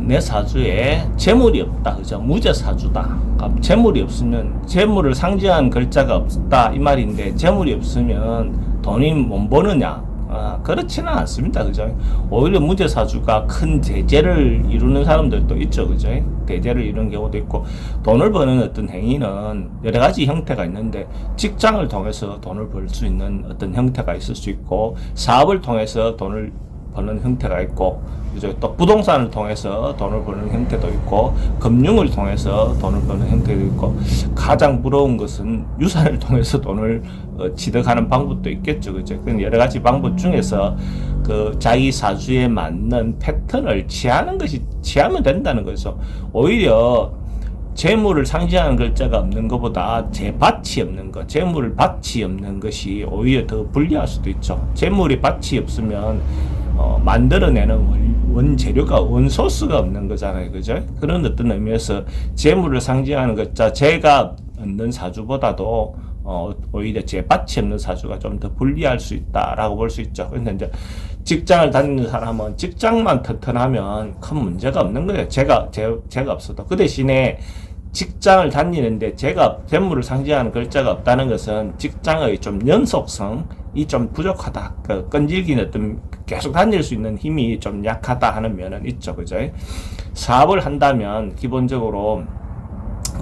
내 사주에 재물이 없다, 그죠? 무재 사주다. 재물이 없으면 재물을 상징하는 글자가 없다 이 말인데, 재물이 없으면 돈이 못 버느냐? 그렇지는 않습니다, 그죠? 오히려 무재 사주가 큰 대재를 이루는 사람들도 있죠, 그죠? 대재를 이루는 경우도 있고, 돈을 버는 어떤 행위는 여러 가지 형태가 있는데, 직장을 통해서 돈을 벌 수 있는 어떤 형태가 있을 수 있고, 사업을 통해서 돈을 버는 형태가 있고, 그죠? 또 부동산을 통해서 돈을 버는 형태도 있고, 금융을 통해서 돈을 버는 형태도 있고, 가장 부러운 것은 유산을 통해서 돈을 취득하는 방법도 있겠죠, 그죠? 여러 가지 방법 중에서 그 자기 사주에 맞는 패턴을 취하면 된다는 거죠. 오히려 재물을 상징하는 글자가 없는 것보다 재밭이 없는 것, 재물을 밭이 없는 것이 오히려 더 불리할 수도 있죠. 재물이 밭이 없으면 만들어내는 원재료가 원소스가 없는 거잖아요, 그죠? 그런 어떤 의미에서 재물을 상징하는 글자, 재가 없는 사주보다도 오히려 재밭이 없는 사주가 좀 더 불리할 수 있다라고 볼 수 있죠. 근데 이제 직장을 다니는 사람은 직장만 튼튼하면 큰 문제가 없는 거예요. 재가 없어도. 그 대신에 직장을 다니는데 재물을 상징하는 글자가 없다는 것은 직장의 좀 연속성이 좀 부족하다. 끈질긴 어떤 계속 다닐 수 있는 힘이 좀 약하다 하는 면은 있죠, 그죠? 사업을 한다면 기본적으로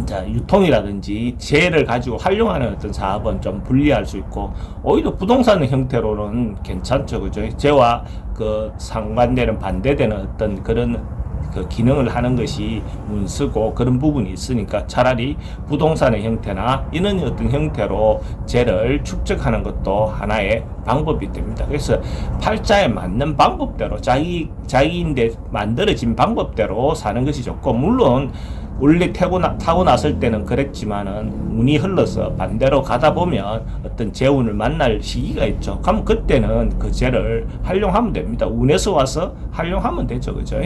이제 유통이라든지 재를 가지고 활용하는 어떤 사업은 좀 불리할 수 있고, 오히려 부동산 형태로는 괜찮죠, 그죠? 재와 그 상반되는 반대되는 어떤 그런 그 기능을 하는 것이 문서고 그런 부분이 있으니까 차라리 부동산의 형태나 이런 어떤 형태로 재를 축적하는 것도 하나의 방법이 됩니다. 그래서 팔자에 맞는 방법대로 자기인데 만들어진 방법대로 사는 것이 좋고, 물론 원래 타고 났을 때는 그랬지만은 운이 흘러서 반대로 가다 보면 어떤 재운을 만날 시기가 있죠. 그럼 그때는 그 재를 활용하면 됩니다. 운에서 와서 활용하면 되죠, 그죠?